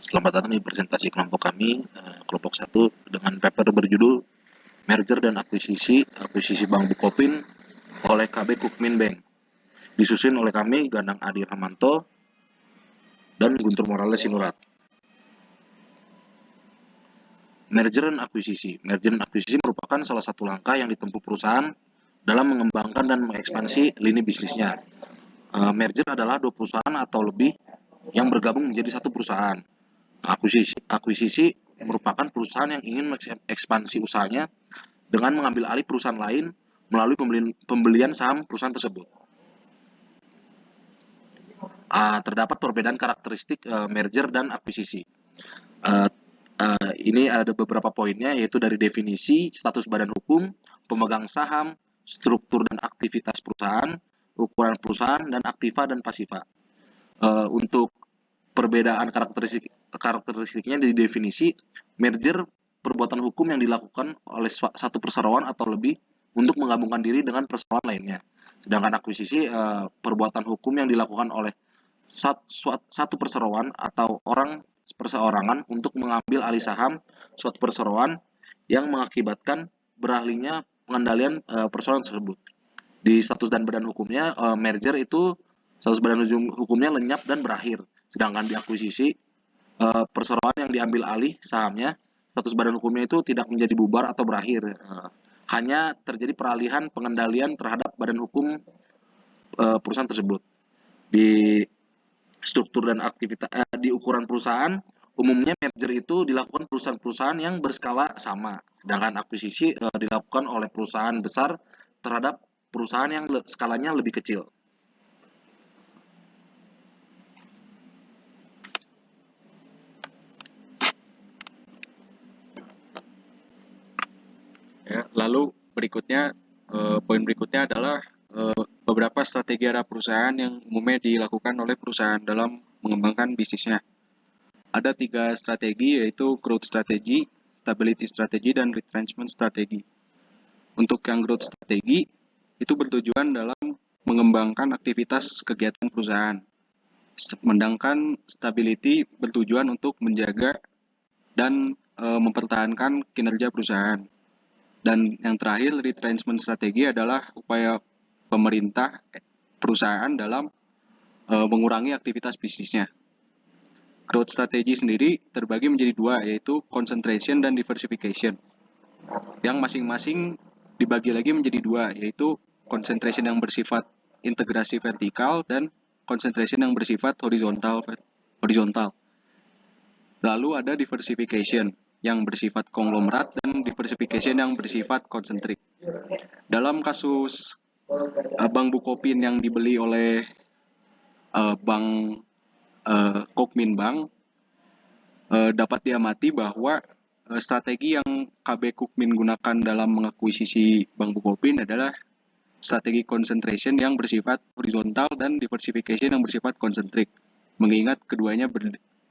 Selamat datang di presentasi kelompok kami, kelompok 1 dengan paper berjudul Merger dan Akuisisi Bank Bukopin oleh KB Kukmin Bank. Disusun oleh kami, Gandang Adi Ramanto dan Guntur Morales Sinurat. Merger dan akuisisi. Merger dan akuisisi merupakan salah satu langkah yang ditempuh perusahaan dalam mengembangkan dan mengekspansi lini bisnisnya. Merger adalah dua perusahaan atau lebih yang bergabung menjadi satu perusahaan. Akuisisi merupakan perusahaan yang ingin mengekspansi usahanya dengan mengambil alih perusahaan lain melalui pembelian saham perusahaan tersebut. Terdapat perbedaan karakteristik merger dan akuisisi. Ini ada beberapa poinnya, yaitu dari definisi, status badan hukum, pemegang saham, struktur dan aktivitas perusahaan, ukuran perusahaan, dan aktiva dan pasiva. Untuk perbedaan karakteristiknya di definisi, merger perbuatan hukum yang dilakukan oleh satu perseroan atau lebih untuk menggabungkan diri dengan perseroan lainnya. Sedangkan akuisisi perbuatan hukum yang dilakukan oleh satu perseroan atau orang perseorangan untuk mengambil alih saham suatu perseroan yang mengakibatkan beralihnya pengendalian perseroan tersebut. Di status dan badan hukumnya, merger itu status badan hukumnya lenyap dan berakhir. Sedangkan di akuisisi, perseroan yang diambil alih sahamnya, status badan hukumnya itu tidak menjadi bubar atau berakhir. Hanya terjadi peralihan pengendalian terhadap badan hukum perusahaan tersebut. Di struktur dan aktivitas di ukuran perusahaan, umumnya merger itu dilakukan perusahaan-perusahaan yang berskala sama, sedangkan akuisisi dilakukan oleh perusahaan besar terhadap perusahaan yang skalanya lebih kecil. Ya, lalu berikutnya, poin berikutnya adalah beberapa strategi arah perusahaan yang umumnya dilakukan oleh perusahaan dalam mengembangkan bisnisnya. Ada 3 strategi, yaitu growth strategy, stability strategy, dan retrenchment strategy. Untuk yang growth strategy, itu bertujuan dalam mengembangkan aktivitas kegiatan perusahaan. Sedangkan stability bertujuan untuk menjaga dan mempertahankan kinerja perusahaan. Dan yang terakhir, retrenchment strategi adalah upaya pemerintah perusahaan dalam mengurangi aktivitas bisnisnya. Growth strategy sendiri terbagi menjadi 2, yaitu concentration dan diversification. Yang masing-masing dibagi lagi menjadi 2, yaitu concentration yang bersifat integrasi vertikal dan concentration yang bersifat horizontal. Lalu ada diversification yang bersifat konglomerat dan diversification yang bersifat konsentrik. Dalam kasus Bank Bukopin yang dibeli oleh Bank Kukmin Bank, dapat diamati bahwa strategi yang KB Kukmin gunakan dalam mengakuisisi Bank Bukopin adalah strategi concentration yang bersifat horizontal dan diversification yang bersifat konsentrik, mengingat keduanya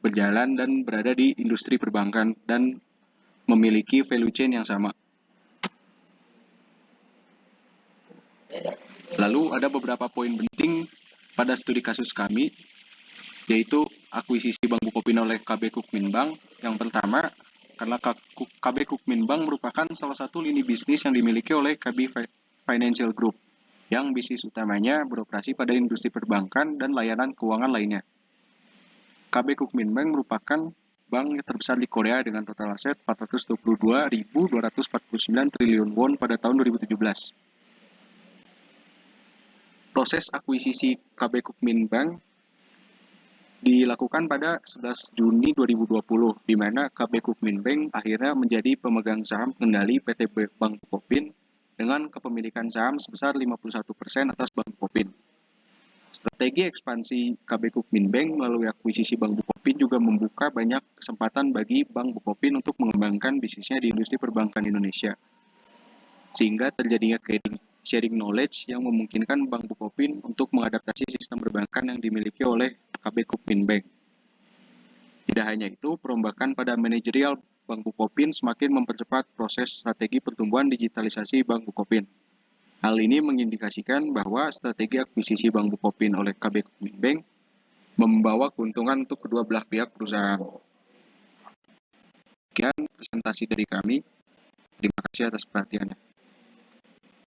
berjalan dan berada di industri perbankan dan memiliki value chain yang sama. Lalu ada beberapa poin penting pada studi kasus kami, yaitu akuisisi Bank Bukopin oleh KB Kukmin Bank. Yang pertama, karena KB Kukmin Bank merupakan salah satu lini bisnis yang dimiliki oleh KB Financial Group, yang bisnis utamanya beroperasi pada industri perbankan dan layanan keuangan lainnya. KB Kukmin Bank merupakan bank terbesar di Korea dengan total aset 422.249 triliun won pada tahun 2017. Proses akuisisi KB Kukmin Bank dilakukan pada 11 Juni 2020, di mana KB Kukmin Bank akhirnya menjadi pemegang saham pengendali PT Bank Bukopin dengan kepemilikan saham sebesar 51% atas Bank Bukopin. Strategi ekspansi KB Kukmin Bank melalui akuisisi Bank Bukopin juga membuka banyak kesempatan bagi Bank Bukopin untuk mengembangkan bisnisnya di industri perbankan Indonesia, sehingga terjadinya sharing knowledge yang memungkinkan Bank Bukopin untuk mengadaptasi sistem perbankan yang dimiliki oleh KB Kukmin Bank. Tidak hanya itu, perombakan pada manajerial Bank Bukopin semakin mempercepat proses strategi pertumbuhan digitalisasi Bank Bukopin. Hal ini mengindikasikan bahwa strategi akuisisi Bank Bukopin oleh KB Kukmin Bank membawa keuntungan untuk kedua belah pihak perusahaan. Sekian presentasi dari kami. Terima kasih atas perhatiannya.